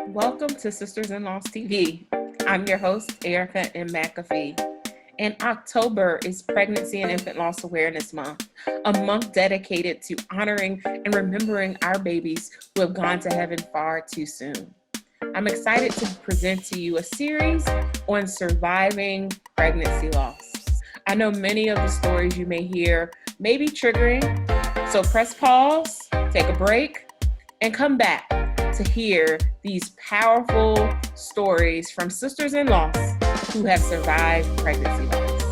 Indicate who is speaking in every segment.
Speaker 1: Welcome to Sisters-in-Laws TV. I'm your host, Erica M. McAfee. And October is Pregnancy and Infant Loss Awareness Month, a month dedicated to honoring and remembering our babies who have gone to heaven far too soon. I'm excited to present to you a series on surviving pregnancy loss. I know many of the stories you may hear may be triggering, so press pause, take a break, and come back to hear these powerful stories from sisters-in-law who have survived pregnancy loss.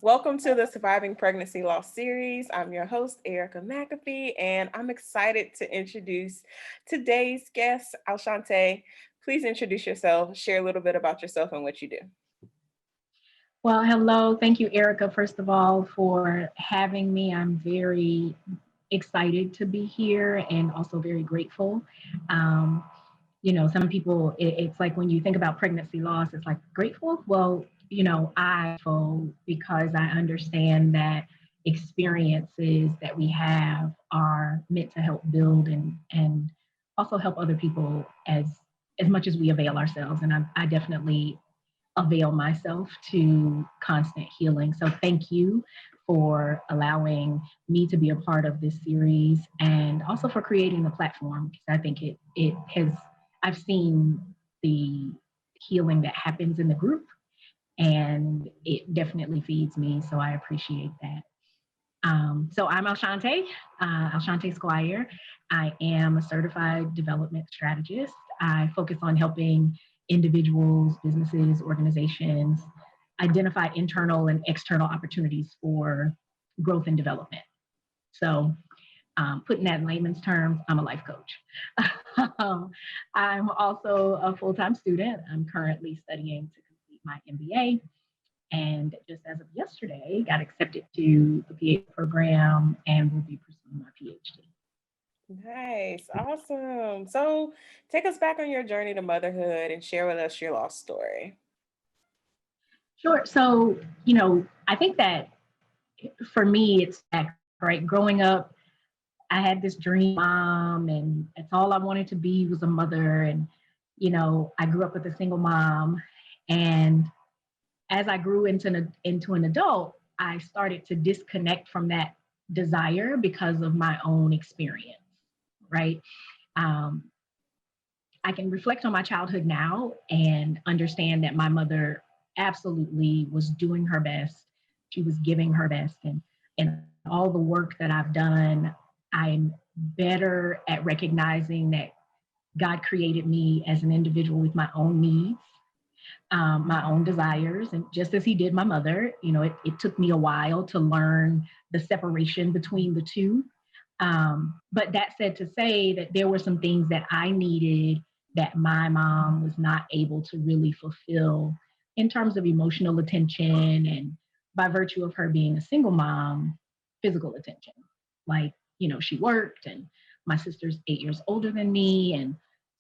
Speaker 1: Welcome to the Surviving Pregnancy Loss series. I'm your host, Erica McAfee, and I'm excited to introduce today's guest, Alshante. Please introduce yourself, share a little bit about yourself and what you do.
Speaker 2: Well, hello. Thank you, Erica, first of all, for having me. I'm very excited to be here and also very grateful. Some people, it's like when you think about pregnancy loss, it's like grateful. Well, I feel because I understand that experiences that we have are meant to help build and also help other people as much as we avail ourselves. And I definitely avail myself to constant healing. So thank you for allowing me to be a part of this series and also for creating the platform, because I think it has, I've seen the healing that happens in the group and it definitely feeds me. So I appreciate that. So I'm Alshante Squire. I am a certified development strategist. I focus on helping individuals, businesses, organizations identify internal and external opportunities for growth and development. So putting that in layman's terms, I'm a life coach. I'm also a full-time student. I'm currently studying to complete my MBA. And just as of yesterday, got accepted to the PhD program and will be pursuing my PhD.
Speaker 1: Nice, awesome. So take us back on your journey to motherhood and share with us your lost story.
Speaker 2: Sure. So, I think that for me, it's right. Growing up, I had this dream mom, and that's all I wanted to be was a mother. And, I grew up with a single mom. And as I grew into an adult, I started to disconnect from that desire because of my own experience, right? I can reflect on my childhood now and understand that my mother absolutely was doing her best. She was giving her best. And all the work that I've done, I'm better at recognizing that God created me as an individual with my own needs, my own desires. And just as he did my mother, it took me a while to learn the separation between the two. But that said to say that there were some things that I needed that my mom was not able to really fulfill in terms of emotional attention, and by virtue of her being a single mom, physical attention. Like, she worked, and my sister's 8 years older than me. And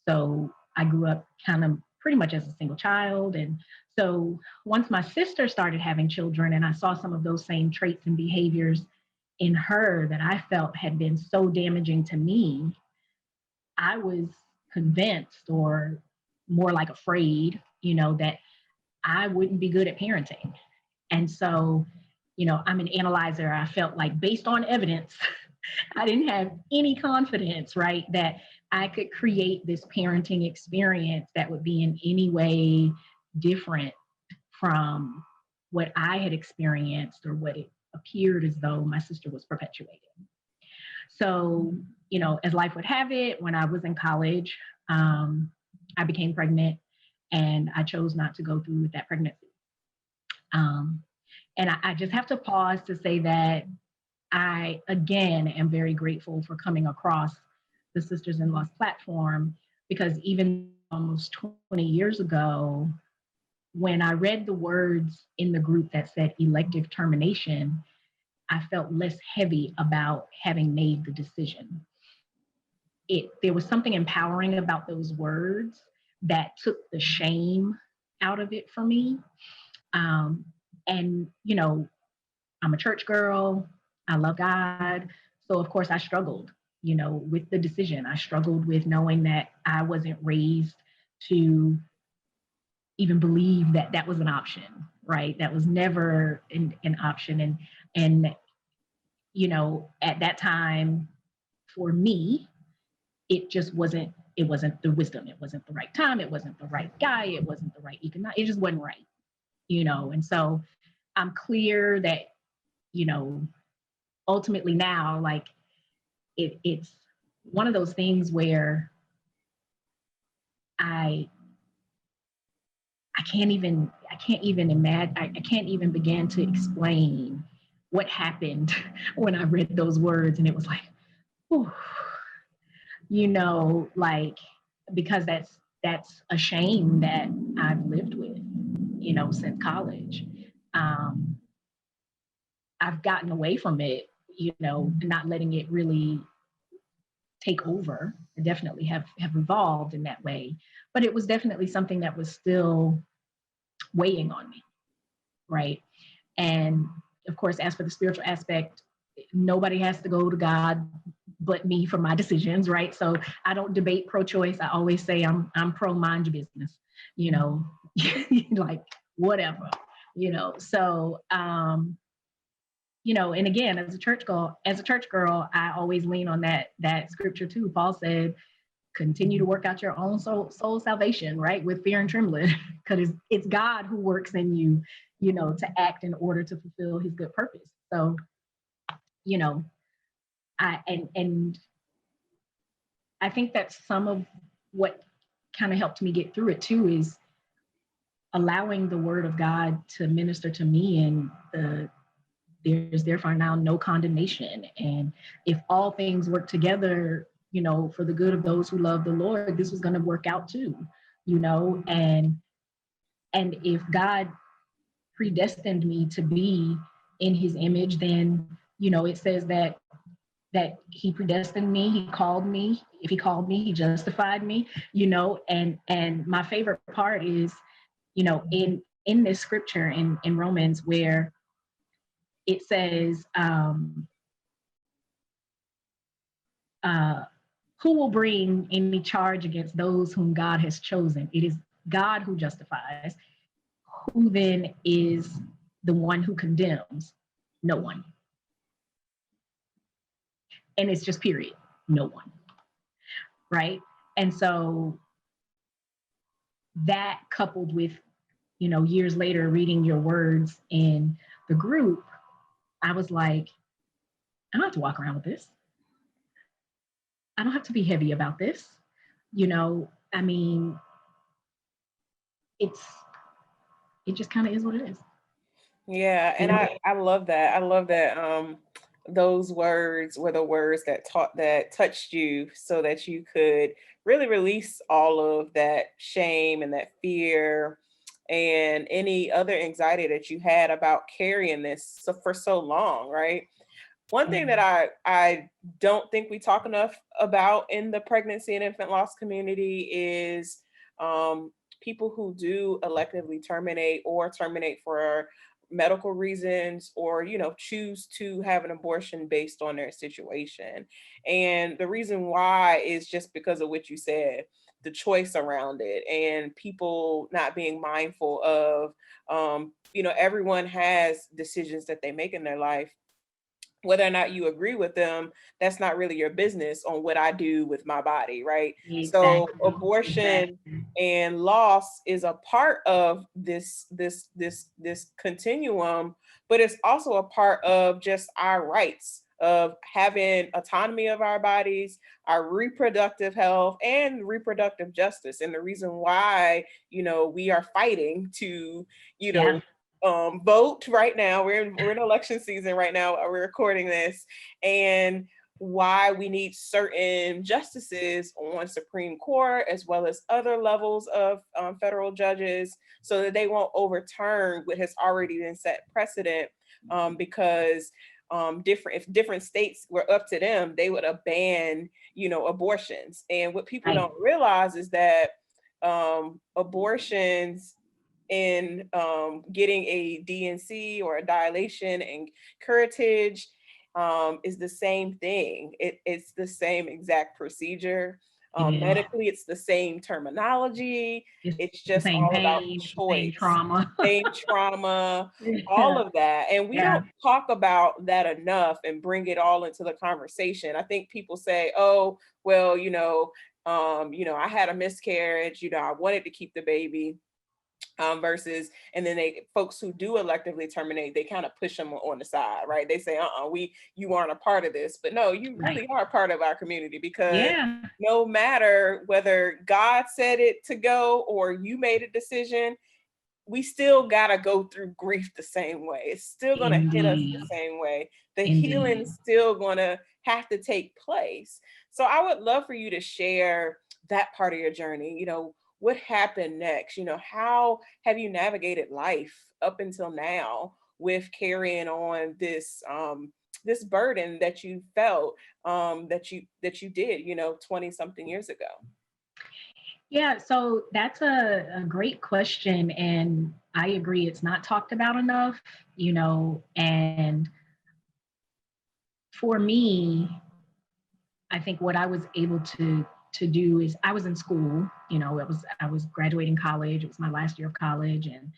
Speaker 2: so I grew up kind of pretty much as a single child. And so once my sister started having children and I saw some of those same traits and behaviors in her that I felt had been so damaging to me, I was convinced, or more like afraid, that I wouldn't be good at parenting. And so, I'm an analyzer. I felt like, based on evidence, I didn't have any confidence, right, that I could create this parenting experience that would be in any way different from what I had experienced or what it appeared as though my sister was perpetuating. So, as life would have it, when I was in college, I became pregnant and I chose not to go through with that pregnancy. And I just have to pause to say that I, again, am very grateful for coming across the Sisters-in-Law platform, because even almost 20 years ago, when I read the words in the group that said elective termination, I felt less heavy about having made the decision. There was something empowering about those words that took the shame out of it for me. And, I'm a church girl. I love God. So of course I struggled, with the decision. I struggled with knowing that I wasn't raised to even believe that that was an option, right? That was never an option. And, at that time for me, it just wasn't the wisdom. It wasn't the right time. It wasn't the right guy. It wasn't the right economic. It just wasn't right, And so I'm clear that, you know, ultimately now, like it's one of those things where I I can't even imagine. I can't even begin to explain what happened when I read those words, and it was like, whew, like because that's a shame that I've lived with, since college. Um, I've gotten away from it, not letting it really take over. I definitely have evolved in that way, but it was definitely something that was still weighing on me, right? And of course, as for the spiritual aspect, nobody has to go to God but me for my decisions, right? So I don't debate pro-choice. I always say I'm pro mind your business, you know, like whatever, So and again, as a church girl, I always lean on that scripture too. Paul said, continue to work out your own soul salvation, right? With fear and trembling, because it's God who works in you, to act in order to fulfill his good purpose. So, you know, and I think that's some of what kind of helped me get through it too, is allowing the word of God to minister to me, and there's therefore now no condemnation. And if all things work together, for the good of those who love the Lord, this was going to work out too, and if God predestined me to be in his image, then, it says that he predestined me, he called me. If he called me, he justified me, and my favorite part is, in this scripture in Romans, where it says, who will bring any charge against those whom God has chosen? It is God who justifies. Who then is the one who condemns? No one. And it's just period. No one. Right? And so that, coupled with, years later reading your words in the group, I was like, I don't have to walk around with this. I don't have to be heavy about this. I mean, it just kind of is what it is.
Speaker 1: Yeah, and I love that. I love that those words were the words that touched you so that you could really release all of that shame and that fear and any other anxiety that you had about carrying this for so long, right? One thing that I don't think we talk enough about in the pregnancy and infant loss community is people who do electively terminate or terminate for medical reasons, or choose to have an abortion based on their situation. And the reason why is just because of what you said, the choice around it, and people not being mindful of everyone has decisions that they make in their life. Whether or not you agree with them, that's not really your business on what I do with my body, right? So
Speaker 2: Exactly.
Speaker 1: abortion and loss is a part of this continuum, but it's also a part of just our rights of having autonomy of our bodies, our reproductive health, and reproductive justice. And the reason why, we are fighting to,
Speaker 2: Yeah.
Speaker 1: vote right now. We're in election season right now. We're recording this, and why we need certain justices on Supreme Court as well as other levels of federal judges, so that they won't overturn what has already been set precedent. Because if different states were up to them, they would have banned, abortions. And what people don't realize is that abortions in getting a DNC or a dilation and curettage is the same thing. It's the same exact procedure.
Speaker 2: It is.
Speaker 1: Medically, it's the same terminology.
Speaker 2: It's
Speaker 1: It's
Speaker 2: the
Speaker 1: just
Speaker 2: same
Speaker 1: all about
Speaker 2: pain, it's the same
Speaker 1: choice,
Speaker 2: trauma.
Speaker 1: same trauma, all
Speaker 2: Yeah.
Speaker 1: of that. And we
Speaker 2: Yeah.
Speaker 1: don't talk about that enough and bring it all into the conversation. I think people say, oh, well, I had a miscarriage, I wanted to keep the baby, versus, and then folks who do electively terminate, they kind of push them on the side, right? They say, you aren't a part of this, but no, you
Speaker 2: Right.
Speaker 1: really are a part of our community, because
Speaker 2: Yeah.
Speaker 1: no matter whether God said it to go or you made a decision, we still got to go through grief the same way. It's still going to hit us the
Speaker 2: Indeed.
Speaker 1: same way. The
Speaker 2: Indeed.
Speaker 1: healing's still going to have to take place. So I would love for you to share that part of your journey. What happened next? How have you navigated life up until now with carrying on this burden that you felt, that you did, 20 something years ago?
Speaker 2: Yeah, so that's a great question. And I agree, it's not talked about enough, and for me, I think what I was able to do is I was in school, I was graduating college. It was my last year of college. And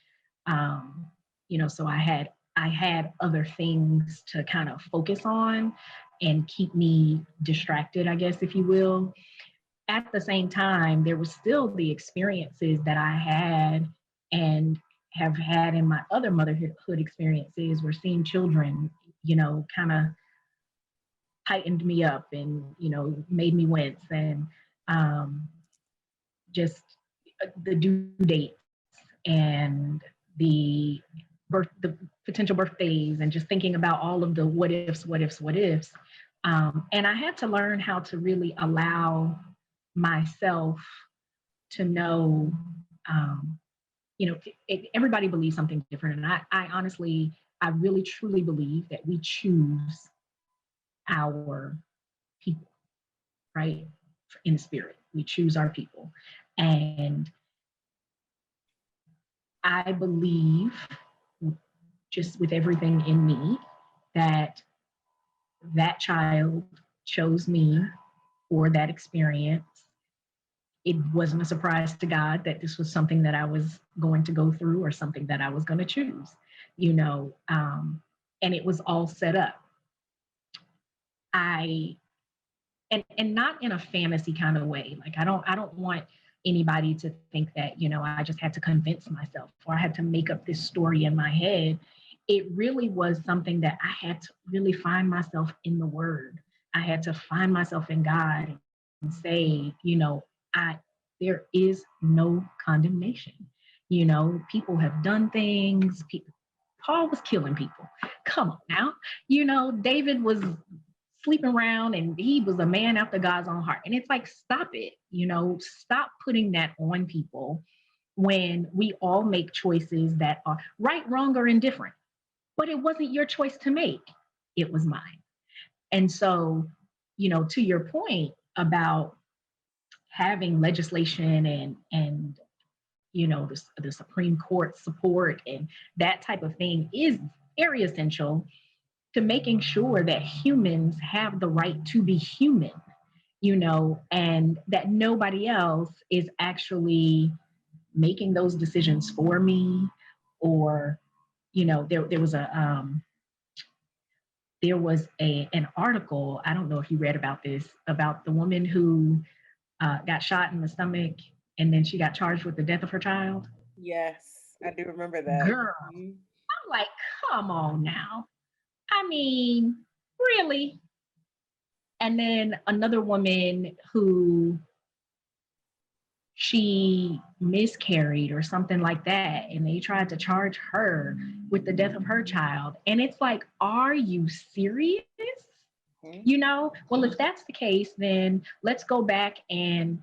Speaker 2: so I had other things to kind of focus on and keep me distracted, I guess, if you will. At the same time, there was still the experiences that I had and have had in my other motherhood experiences, where seeing children, kind of tightened me up and, made me wince. And um, just the due dates and the the potential birthdays, and just thinking about all of the what ifs, what ifs, what ifs. And I had to learn how to really allow myself to know, um, everybody believes something different. And I honestly, I really truly believe that we choose our people, right? In spirit, we choose our people. And I believe, just with everything in me, that that child chose me for that experience. It wasn't a surprise to God that this was something that I was going to go through, or something that I was going to choose, and it was all set up. I and not in a fantasy kind of way. Like, I don't want anybody to think that, I just had to convince myself, or I had to make up this story in my head. It really was something that I had to really find myself in the word. I had to find myself in God and say, I there is no condemnation. People have done things. Paul was killing people. Come on now. David was sleeping around, and he was a man after God's own heart. And it's like, stop it, stop putting that on people, when we all make choices that are right, wrong, or indifferent. But it wasn't your choice to make, it was mine. And so, to your point about having legislation and the Supreme Court support and that type of thing is very essential to making sure that humans have the right to be human, and that nobody else is actually making those decisions for me. Or, there was an article, I don't know if you read about this, about the woman who got shot in the stomach, and then she got charged with the death of her child.
Speaker 1: Yes, I do remember that.
Speaker 2: Girl,
Speaker 1: Mhm.
Speaker 2: I'm like, come on now. I mean, really? And then another woman who, she miscarried or something like that, and they tried to charge her with the death of her child. And it's like, are you serious?
Speaker 1: Mhm.
Speaker 2: Well, if that's the case, then let's go back and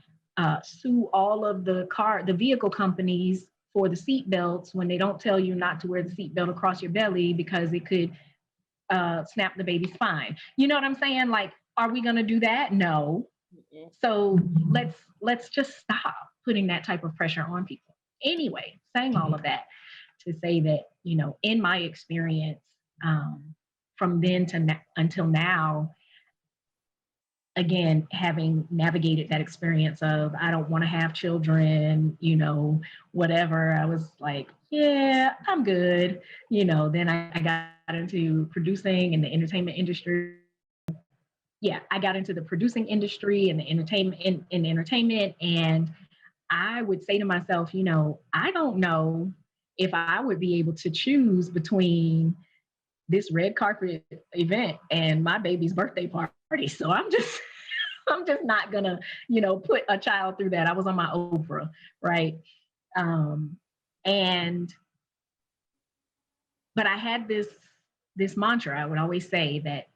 Speaker 2: sue all of the vehicle companies for the seat belts, when they don't tell you not to wear the seat belt across your belly because it could snap the baby's spine. You know what I'm saying? Like, are we going to do that? No.
Speaker 1: Mhm.
Speaker 2: So let's just stop putting that type of pressure on people. Anyway, saying all of that to say that, in my experience, um, from then to until now, again, having navigated that experience of, I don't want to have children, whatever, I was like, yeah, I'm good. Then I got into producing in the entertainment industry. Yeah, I got into the producing industry and the entertainment. And I would say to myself, I don't know if I would be able to choose between this red carpet event and my baby's birthday party. So I'm just not gonna, put a child through that. I was on my Oprah, right? And but I had this mantra. I would always say that,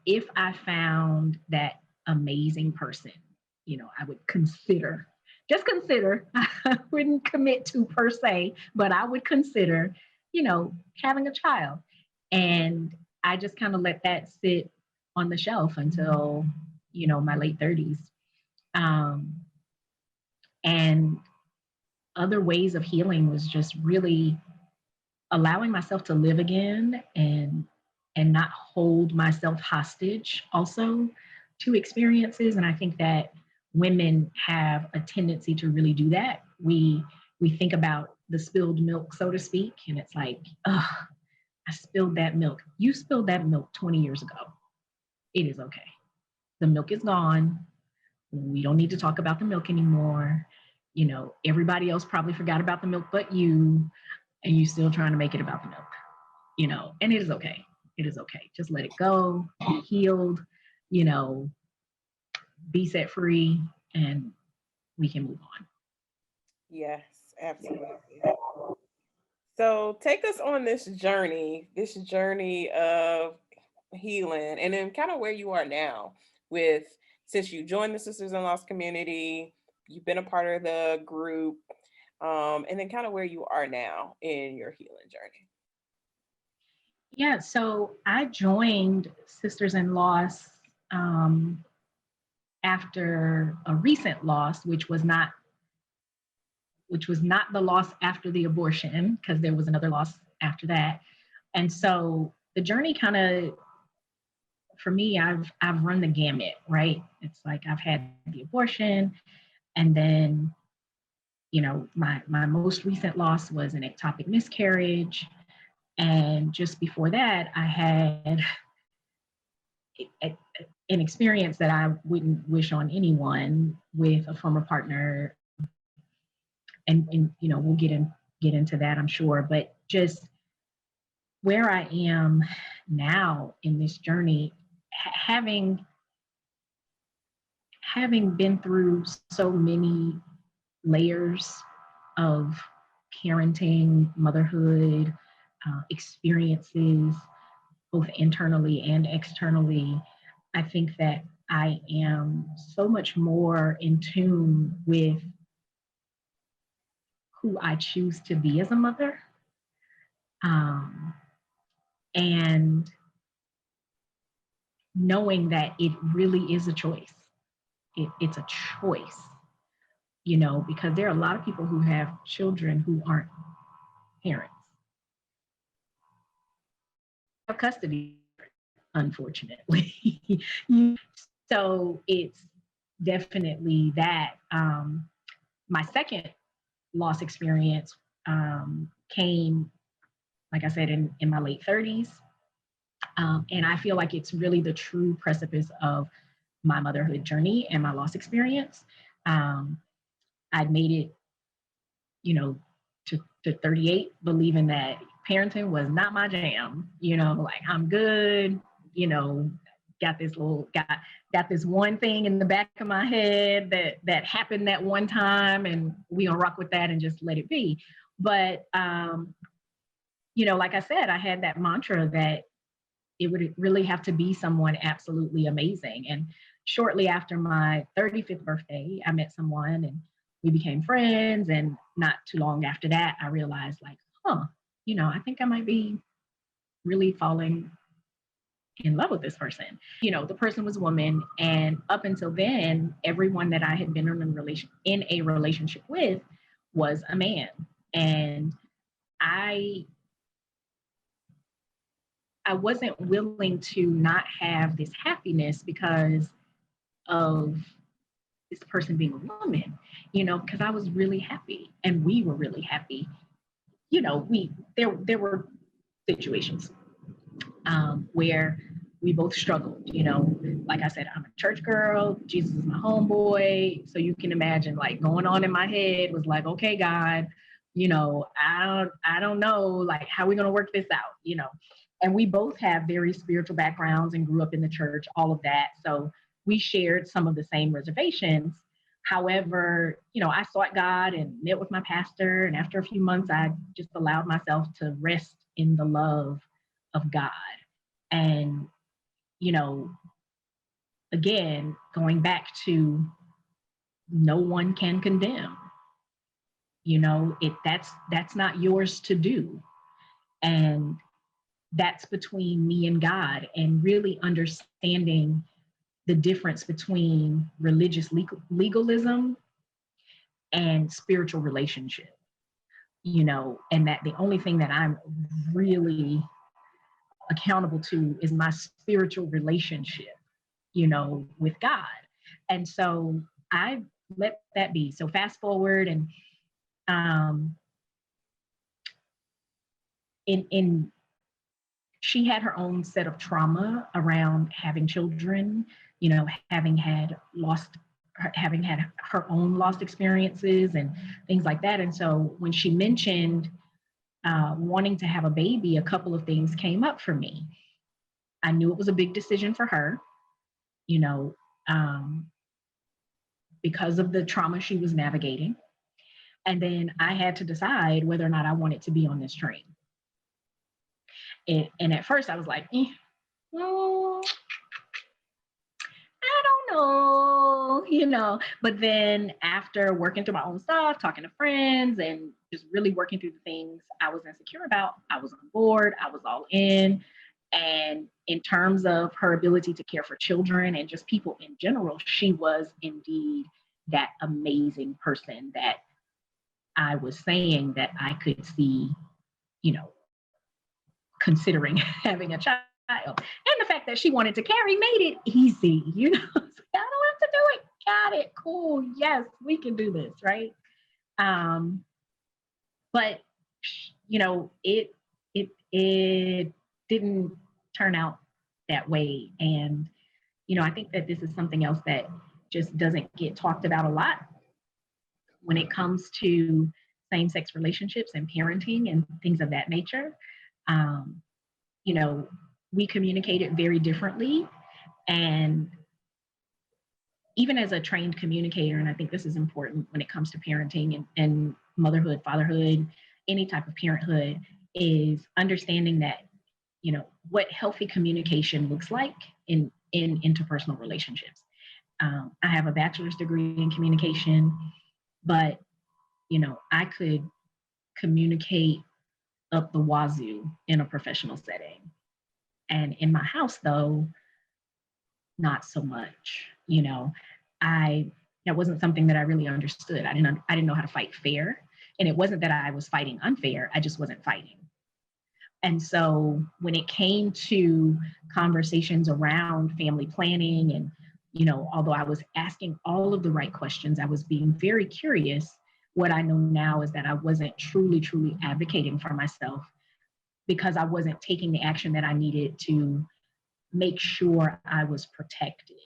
Speaker 2: if I found that amazing person, I would just consider, I wouldn't commit to per se, but I would consider, having a child. And I just kind of let that sit on the shelf until, my late 30s. And other ways of healing was just really allowing myself to live again and not hold myself hostage also to experiences. And I think that women have a tendency to really do that. We think about the spilled milk, so to speak, and it's like, oh, I spilled that milk. You spilled that milk 20 years ago. It is okay. The milk is gone. We don't need to talk about the milk anymore. Everybody else probably forgot about the milk but you, and you still trying to make it about the milk, and it is okay. It is okay. Just let it go, be healed, be set free, and we can move on.
Speaker 1: Yes, absolutely. So take us on this journey of healing, and then kind of where you are now with, since you joined the Sisters in Loss community, you've been a part of the group, and then kind of where you are now in your healing journey.
Speaker 2: Yeah, so I joined Sisters in Loss after a recent loss, which was not the loss after the abortion, because there was another loss after that. And so the journey kind of, for me, I've run the gamut, right? It's like I've had the abortion, and then, my most recent loss was an ectopic miscarriage. And just before that, I had an experience that I wouldn't wish on anyone with a former partner. And we'll get into that, I'm sure. But just where I am now in this journey, having been through so many layers of parenting, motherhood, experiences, both internally and externally, I think that I am so much more in tune with who I choose to be as a mother. And knowing that it really is a choice. It's a choice, because there are a lot of people who have children who aren't parents. Have custody, unfortunately. So it's definitely that. My second loss experience came, like I said, in my late 30s. And I feel like it's really the true precipice of my motherhood journey and my loss experience. I'd made it, to 38, believing that parenting was not my jam. Like, I'm good, got this one thing in the back of my head that happened that one time, and we gonna rock with that and just let it be. But like I said, I had that mantra that it would really have to be someone absolutely amazing. And shortly after my 35th birthday, I met someone and we became friends. And not too long after that, I realized, like, I think I might be really falling in love with this person. The person was a woman. And up until then, everyone that I had been in a relationship with was a man. And I I wasn't willing to not have this happiness because of this person being a woman, because I was really happy and we were really happy. There were situations where we both struggled. Like I said, I'm a church girl. Jesus is my homeboy. So you can imagine, like, going on in my head was like, okay, God, I don't know, like, how are we going to work this out, and we both have very spiritual backgrounds and grew up in the church, all of that. So we shared some of the same reservations. However, I sought God and met with my pastor. And after a few months, I just allowed myself to rest in the love of God. And, again, going back to no one can condemn, that's not yours to do. And that's between me and God, and really understanding the difference between religious legalism and spiritual relationship, and that the only thing that I'm really accountable to is my spiritual relationship, with God. And so I let that be. So fast forward, and in she had her own set of trauma around having children, having had her own lost experiences and things like that. And so when she mentioned wanting to have a baby, a couple of things came up for me. I knew it was a big decision for her, because of the trauma she was navigating. And then I had to decide whether or not I wanted to be on this train. And at first I was like, well, I don't know, but then after working through my own stuff, talking to friends, and just really working through the things I was insecure about, I was on board, I was all in. And in terms of her ability to care for children and just people in general, she was indeed that amazing person that I was saying that I could see, considering having a child. And the fact that she wanted to carry made it easy, I don't have to do it. Got it. Cool. Yes, we can do this, right? But it didn't turn out that way. And I think that this is something else that just doesn't get talked about a lot when it comes to same-sex relationships and parenting and things of that nature. We communicate it very differently. And even as a trained communicator, and I think this is important when it comes to parenting and motherhood, fatherhood, any type of parenthood, is understanding that, what healthy communication looks like in interpersonal relationships. I have a bachelor's degree in communication, but, I could communicate up the wazoo in a professional setting. And in my house, though, not so much. That wasn't something that I really understood. I didn't know how to fight fair. And it wasn't that I was fighting unfair, I just wasn't fighting. And so when it came to conversations around family planning and, although I was asking all of the right questions, I was being very curious. What I know now is that I wasn't truly, truly advocating for myself because I wasn't taking the action that I needed to make sure I was protected,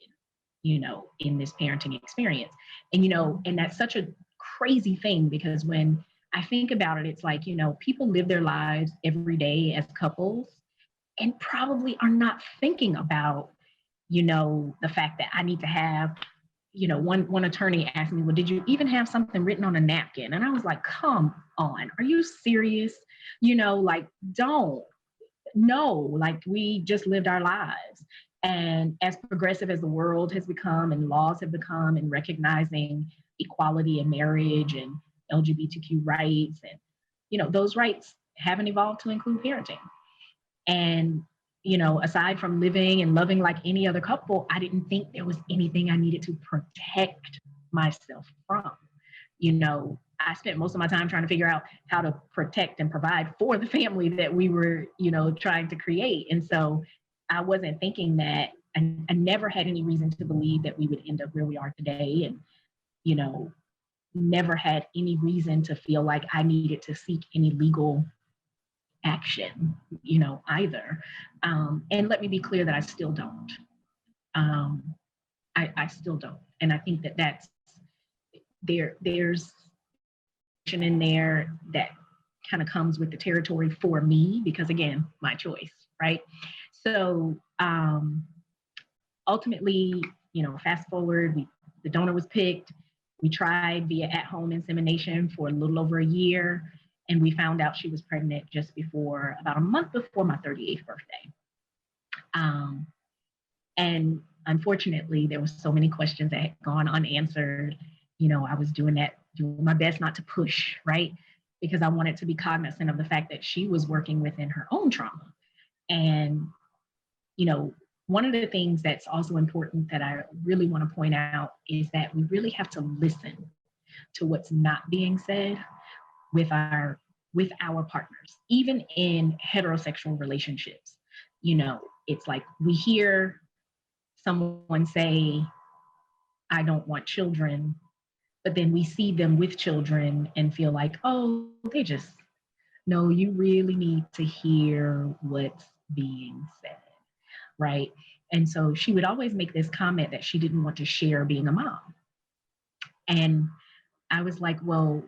Speaker 2: in this parenting experience. And, and that's such a crazy thing because when I think about it, it's like, people live their lives every day as couples and probably are not thinking about, the fact that I need to have, one attorney asked me, well, did you even have something written on a napkin? And I was like, come on, are you serious? Don't. No, like we just lived our lives. And as progressive as the world has become and laws have become and recognizing equality in marriage and LGBTQ rights, and, those rights haven't evolved to include parenting. And, aside from living and loving like any other couple, I didn't think there was anything I needed to protect myself from. I spent most of my time trying to figure out how to protect and provide for the family that we were, trying to create. And so I wasn't thinking that I never had any reason to believe that we would end up where we are today. And, never had any reason to feel like I needed to seek any legal action, either. And let me be clear that I still don't. I still don't. And I think that's there's in there that kind of comes with the territory for me, because again, my choice, right? So ultimately, fast forward, the donor was picked. We tried via at-home insemination for a little over a year, and we found out she was pregnant just about a month before my 38th birthday. And unfortunately, there were so many questions that had gone unanswered. I was doing my best not to push, right? Because I wanted to be cognizant of the fact that she was working within her own trauma. And, one of the things that's also important that I really want to point out is that we really have to listen to what's not being said with our partners, even in heterosexual relationships. It's like we hear someone say, I don't want children, but then we see them with children and feel like, oh, no, you really need to hear what's being said, right? And so she would always make this comment that she didn't want to share being a mom. And I was like, well,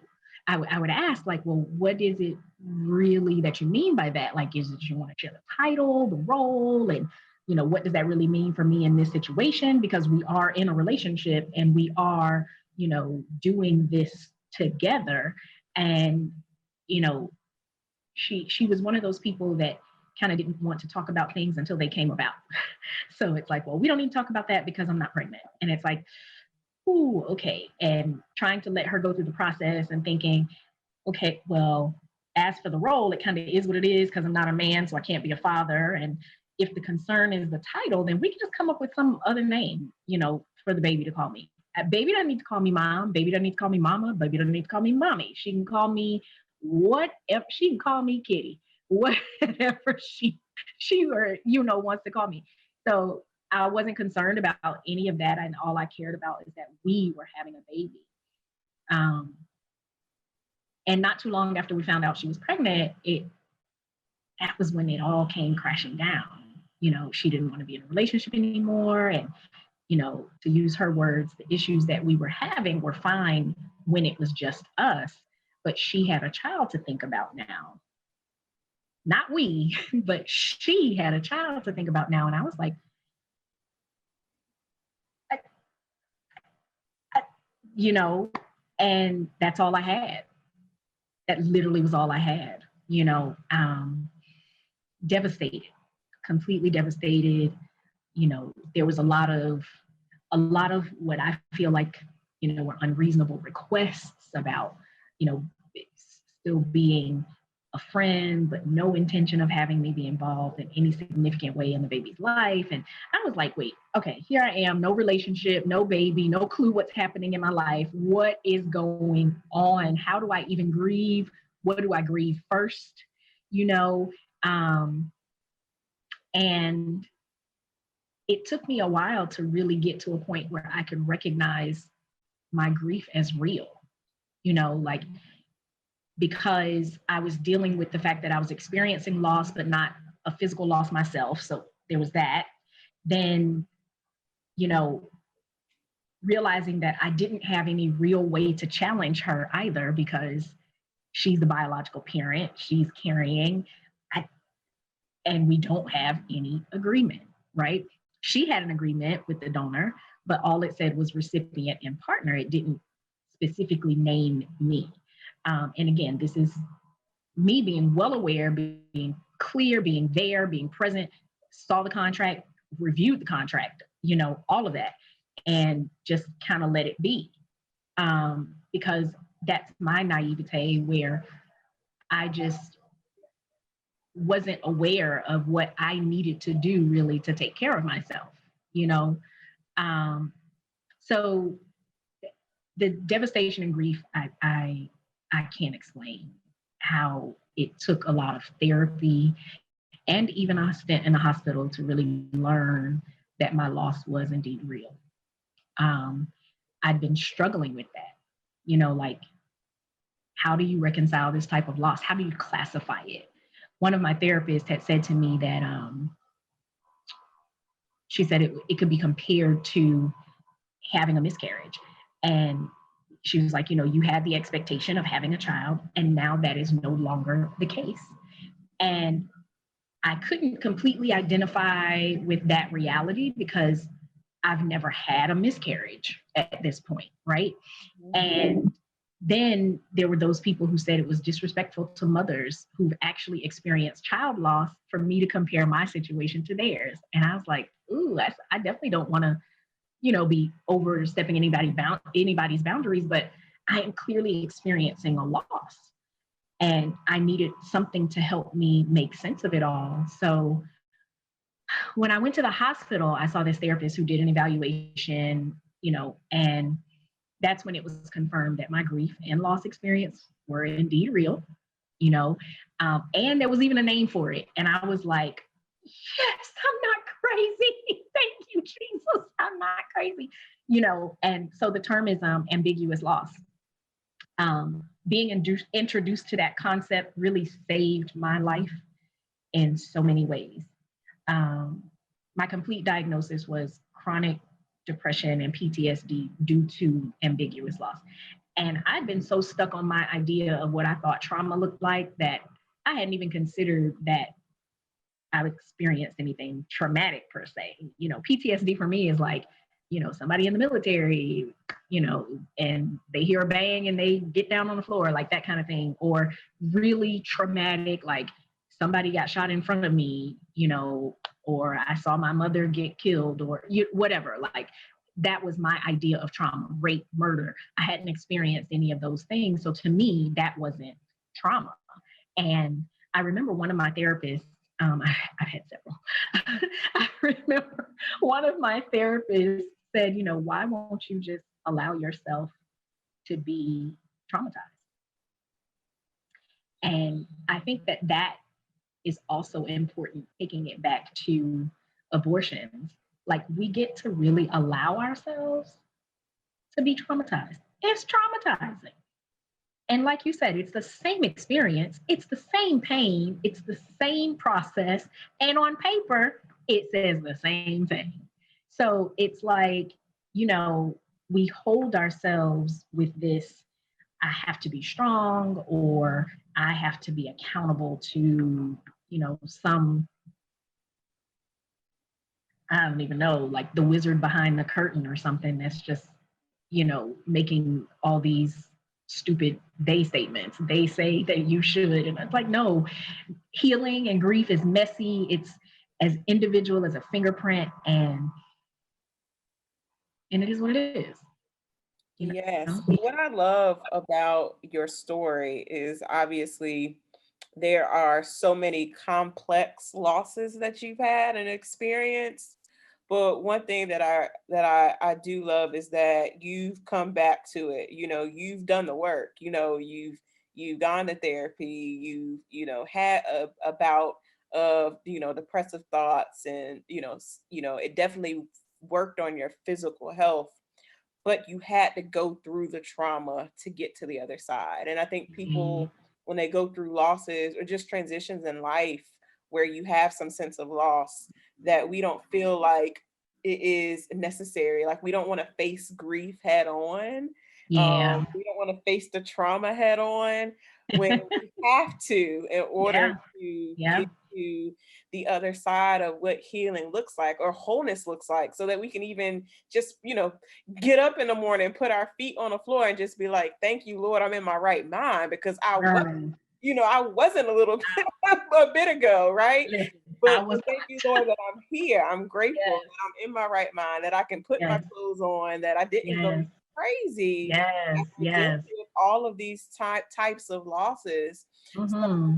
Speaker 2: I would ask, like, well, what is it really that you mean by that? Like, is it you want to share the title, the role, and, what does that really mean for me in this situation? Because we are in a relationship and we are, doing this together. And, she was one of those people that kind of didn't want to talk about things until they came about. So it's like, well, we don't need to talk about that because I'm not pregnant. And it's like, ooh, okay. And trying to let her go through the process and thinking, okay, well, as for the role, it kind of is what it is because I'm not a man, so I can't be a father. And if the concern is the title, then we can just come up with some other name, for the baby to call me. Baby doesn't need to call me mom. Baby doesn't need to call me mama. Baby doesn't need to call me mommy. She can call me whatever. She can call me kitty, whatever she or, wants to call me. So I wasn't concerned about any of that. And all I cared about is that we were having a baby. And not too long after we found out she was pregnant, that was when it all came crashing down. She didn't want to be in a relationship anymore. And, to use her words, the issues that we were having were fine when it was just us, but she had a child to think about now. Not we, but she had a child to think about now. And I was like, and that's all I had. That literally was all I had, devastated, completely devastated. There was a lot of what I feel like, were unreasonable requests about, still being a friend, but no intention of having me be involved in any significant way in the baby's life. And I was like, wait, okay, here I am, no relationship, no baby, no clue what's happening in my life. What is going on? How do I even grieve? What do I grieve first? And it took me a while to really get to a point where I could recognize my grief as real, because I was dealing with the fact that I was experiencing loss, but not a physical loss myself. So there was that. Then, realizing that I didn't have any real way to challenge her either, because she's the biological parent, she's carrying, and we don't have any agreement, right? She had an agreement with the donor, but all it said was recipient and partner. It didn't specifically name me. And again, this is me being well aware, being clear, being there, being present, saw the contract, reviewed the contract, all of that, and just kind of let it be. Because that's my naivete, where I just wasn't aware of what I needed to do really to take care of myself, So the devastation and grief, I I can't explain how it took a lot of therapy and even a stint in the hospital to really learn that my loss was indeed real. Um, I'd been struggling with that, like, how do you reconcile this type of loss? How do you classify it? One of my therapists had said to me that she said it could be compared to having a miscarriage. And she was like, you had the expectation of having a child, and now that is no longer the case. And I couldn't completely identify with that reality because I've never had a miscarriage at this point, right? And then there were those people who said it was disrespectful to mothers who've actually experienced child loss for me to compare my situation to theirs. And I was like, ooh, I definitely don't want to, be overstepping anybody's boundaries, but I am clearly experiencing a loss. And I needed something to help me make sense of it all. So when I went to the hospital, I saw this therapist who did an evaluation, and that's when it was confirmed that my grief and loss experience were indeed real, and there was even a name for it. And I was like, yes, I'm not crazy. Thank you, Jesus. I'm not crazy, and so the term is ambiguous loss. Being introduced to that concept really saved my life in so many ways. My complete diagnosis was chronic depression and PTSD due to ambiguous loss. And I'd been so stuck on my idea of what I thought trauma looked like that I hadn't even considered that I've experienced anything traumatic per se. PTSD for me is like, somebody in the military, and they hear a bang and they get down on the floor, like that kind of thing. Or really traumatic, like somebody got shot in front of me, or I saw my mother get killed, or whatever. Like that was my idea of trauma, rape, murder. I hadn't experienced any of those things. So to me, that wasn't trauma. And I remember one of my therapists, I've had several. I remember one of my therapists said, why won't you just allow yourself to be traumatized? And I think that is also important, taking it back to abortions. Like we get to really allow ourselves to be traumatized. It's traumatizing. And like you said, it's the same experience, it's the same pain, it's the same process. And on paper, it says the same thing. So it's like, we hold ourselves with this, I have to be strong, or I have to be accountable to, some, I don't even know, like the wizard behind the curtain or something that's just, making all these stupid they statements. They say that you should. And it's like, no, healing and grief is messy. It's as individual as a fingerprint, and it is what it is.
Speaker 1: Yes. What I love about your story is obviously there are so many complex losses that you've had and experienced. But one thing that I do love is that you've come back to it. You've done the work. You've gone to therapy. You've had a bout of depressive thoughts, and it definitely worked on your physical health, but you had to go through the trauma to get to the other side. And I think
Speaker 2: Mhm.
Speaker 1: people, when they go through losses or just transitions in life where you have some sense of loss, that we don't feel like it is necessary. Like we don't want to face grief head on.
Speaker 2: Yeah.
Speaker 1: We don't want to face the trauma head on when we have to in order
Speaker 2: Yeah.
Speaker 1: to
Speaker 2: Yeah.
Speaker 1: get to the other side of what healing looks like or wholeness looks like, so that we can even just get up in the morning, put our feet on the floor, and just be like, thank you, Lord, I'm in my right mind, because
Speaker 2: Girl,
Speaker 1: I wasn't a little a bit ago, right?
Speaker 2: listen, I
Speaker 1: But
Speaker 2: was
Speaker 1: thank you, Lord, that I'm here. I'm grateful
Speaker 2: yes,
Speaker 1: that I'm in my right mind, that I can put my
Speaker 2: yes,
Speaker 1: clothes on, that I didn't go
Speaker 2: yes,
Speaker 1: crazy
Speaker 2: yes,
Speaker 1: after dealing
Speaker 2: yes.
Speaker 1: with all of these types of losses.
Speaker 2: Mm-hmm.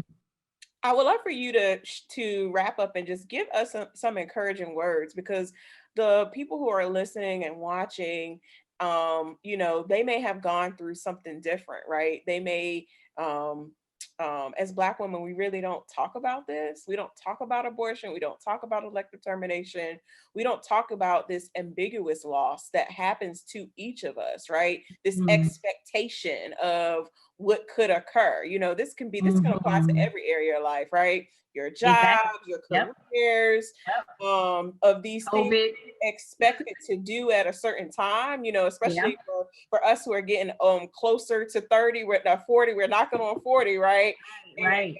Speaker 1: I would love for you to wrap up and just give us some encouraging words, because the people who are listening and watching, you know, they may have gone through something different, right? They may, as Black women, we really don't talk about this. We don't talk about abortion. We don't talk about elective termination. We don't talk about this ambiguous loss that happens to each of us, right? This
Speaker 2: Mm-hmm.
Speaker 1: expectation of what could occur. You know, this can apply to
Speaker 2: Mm-hmm.
Speaker 1: every area of life, right? Your job,
Speaker 2: Exactly.
Speaker 1: your
Speaker 2: Yep.
Speaker 1: careers,
Speaker 2: Yep.
Speaker 1: of these things
Speaker 2: COVID.
Speaker 1: expected to do at a certain time, you know,
Speaker 2: Yeah.
Speaker 1: especially for us who are getting closer to 30, we're not 40, we're knocking on 40, right? And
Speaker 2: Right.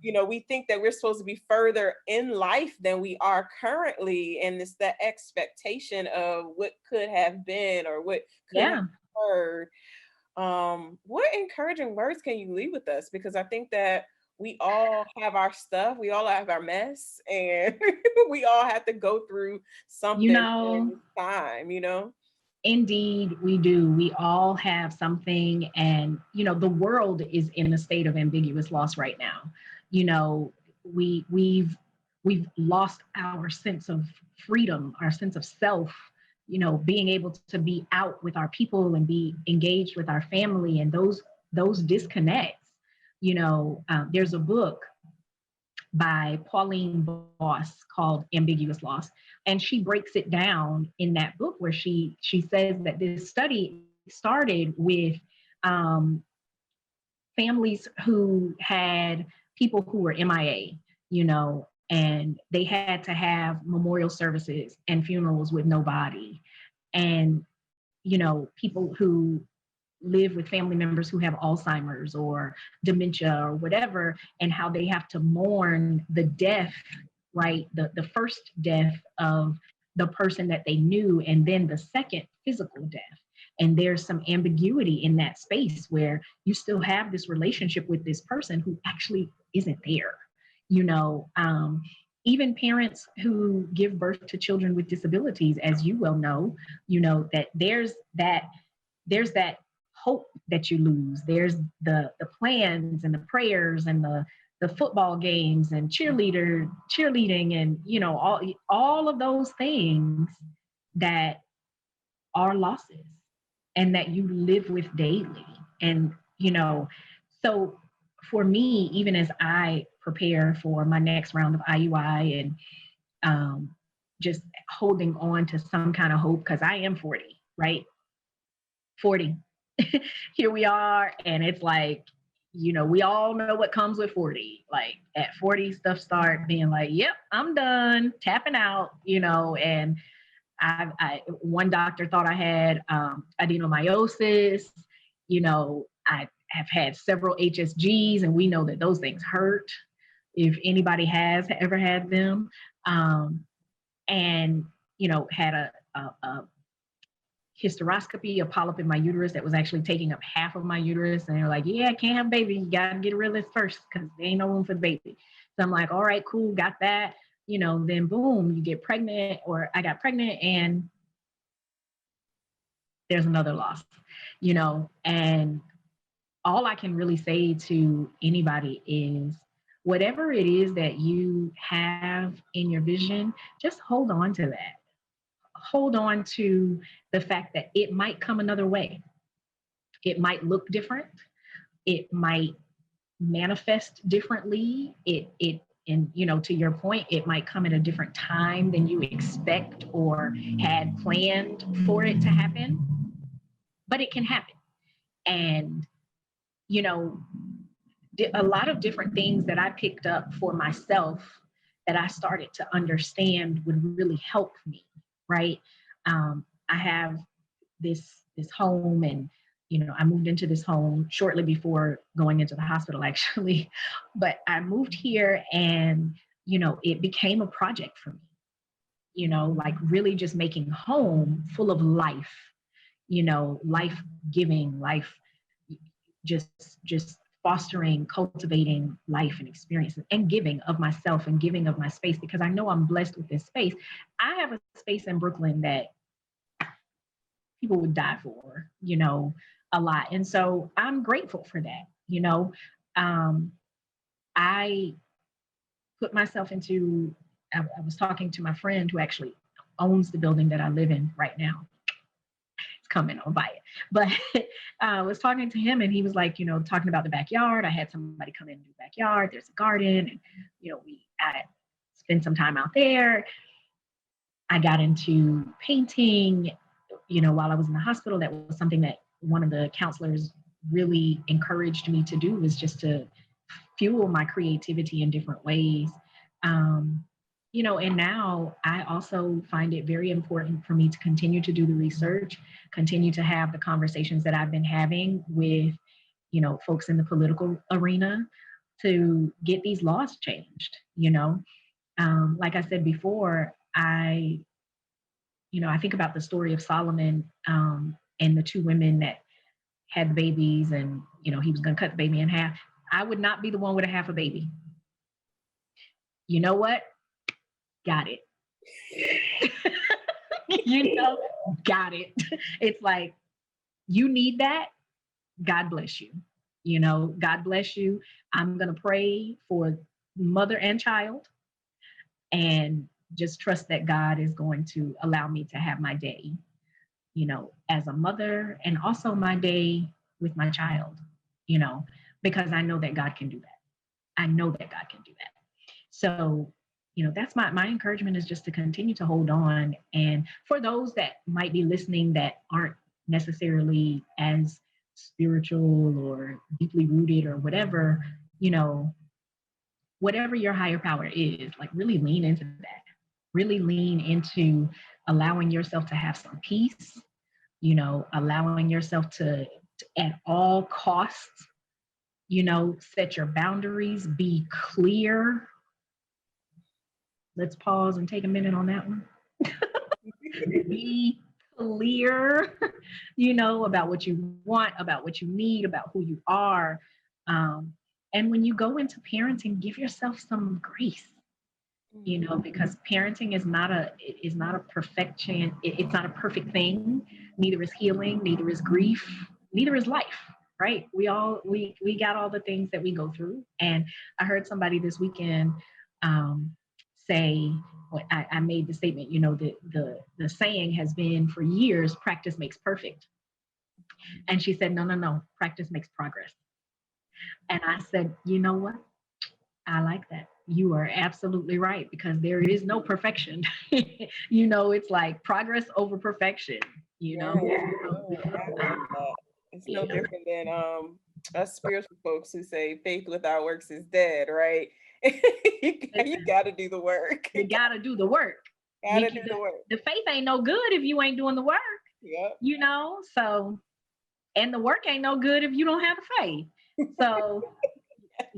Speaker 1: you know, we think that we're supposed to be further in life than we are currently, and it's that expectation of what could have been or what could have
Speaker 2: Yeah.
Speaker 1: occurred. What encouraging words can you leave with us? Because I think that we all have our stuff, we all have our mess, and we all have to go through
Speaker 2: You
Speaker 1: something during
Speaker 2: know,
Speaker 1: this time, you know?
Speaker 2: indeed, we do. We all have something, and the world is in a state of ambiguous loss right now. You know, we've lost our sense of freedom, our sense of self. Being able to be out with our people and be engaged with our family, and those disconnects. There's a book by Pauline Boss called Ambiguous Loss. And she breaks it down in that book where she says that this study started with um, families who had people who were MIA, and they had to have memorial services and funerals with no body. And, people who live with family members who have Alzheimer's or dementia or whatever, and how they have to mourn the death, right? The first death of the person that they knew, and then the second physical death. And there's some ambiguity in that space where you still have this relationship with this person who actually isn't there. You know, even parents who give birth to children with disabilities, as you well know, that there's that hope that you lose. There's the plans and the prayers and the football games and cheerleading, and all of those things that are losses and that you live with daily. And so for me, even as I prepare for my next round of IUI, and just holding on to some kind of hope, because I am 40, right? 40. Here we are, and it's like, we all know what comes with 40. Like at 40, stuff start being like, yep, I'm done tapping out, and one doctor thought I had adenomyosis. I have had several HSGs, and we know that those things hurt if anybody has ever had them. And had a hysteroscopy, a polyp in my uterus that was actually taking up half of my uterus. And they're like, yeah, I can't have a baby. You got to get rid of this first because there ain't no room for the baby. So I'm like, all right, cool, got that. Then boom, you get pregnant, or I got pregnant, and there's another loss, and all I can really say to anybody is whatever it is that you have in your vision, just hold on to that. Hold on to the fact that it might come another way. It might look different. It might manifest differently. And to your point, it might come at a different time than you expect or had planned for it to happen. But it can happen. And you know, a lot of different things that I picked up for myself that I started to understand would really help me, right? I have this home, and I moved into this home shortly before going into the hospital, actually. But I moved here, and it became a project for me. Like really just making home full of life. Life giving, life just just fostering, cultivating life and experiences, and giving of myself and giving of my space, because I know I'm blessed with this space. I have a space in Brooklyn that people would die for, a lot. And so I'm grateful for that. Um, I put myself into, I was talking to my friend who actually owns the building that I live in right now. come in, I'll buy it. But I was talking to him and he was like, talking about the backyard. I had somebody come in and do the backyard. There's a garden and, I spent some time out there. I got into painting, while I was in the hospital. That was something that one of the counselors really encouraged me to do, was just to fuel my creativity in different ways. And now I also find it very important for me to continue to do the research, continue to have the conversations that I've been having with, folks in the political arena to get these laws changed. Like I said before, I think about the story of Solomon, and the two women that had babies, and, he was going to cut the baby in half. I would not be the one with a half a baby. You know what? Got it. Got it. It's like, you need that. God bless you. God bless you. I'm going to pray for mother and child, and just trust that God is going to allow me to have my day, as a mother, and also my day with my child, because I know that God can do that. I know that God can do that. So, that's my encouragement, is just to continue to hold on. And for those that might be listening that aren't necessarily as spiritual or deeply rooted or whatever, whatever your higher power is, like, really lean into that. Really lean into allowing yourself to have some peace, allowing yourself to at all costs, set your boundaries, be clear. Let's pause and take a minute on that one. Be clear, about what you want, about what you need, about who you are. And when you go into parenting, give yourself some grace, because parenting is not a perfection. It's not a perfect thing. Neither is healing, neither is grief, neither is life, right? We got all the things that we go through. And I heard somebody this weekend say, I made the statement, the saying has been for years, practice makes perfect. And she said, no, practice makes progress. And I said, you know what? I like that. You are absolutely right, because there is no perfection. It's like progress over perfection,
Speaker 1: Yeah, it's no different than us spiritual folks who say faith without works is dead, right? You got to do the work.
Speaker 2: You got to do the work.
Speaker 1: Gotta do the work.
Speaker 2: The faith ain't no good if you ain't doing the work.
Speaker 1: Yep.
Speaker 2: So, and the work ain't no good if you don't have the faith. So,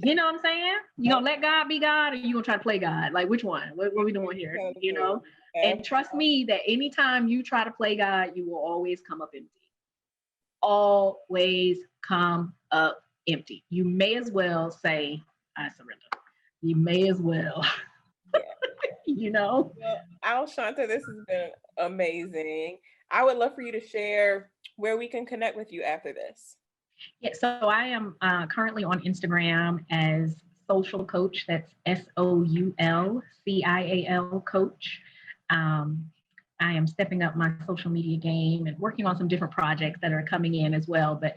Speaker 2: you know what I'm saying? You gonna let God be God, or you gonna try to play God? Like, which one? What are we doing here? And trust me that anytime you try to play God, you will always come up empty. Always come up empty. You may as well say, I surrender. You may as well.
Speaker 1: Well, Alshante, this has been amazing. I would love for you to share where we can connect with you after this.
Speaker 2: Yeah, so I am currently on Instagram as Social Coach. That's SOULCIAL Coach. I am stepping up my social media game and working on some different projects that are coming in as well. But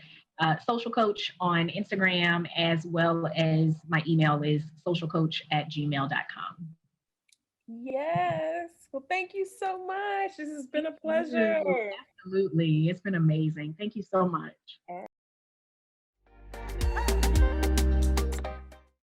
Speaker 2: Social Coach on Instagram, as well as my email is socialcoach@gmail.com.
Speaker 1: Yes. Well, thank you so much. This has been a pleasure.
Speaker 2: Absolutely. It's been amazing. Thank you so much.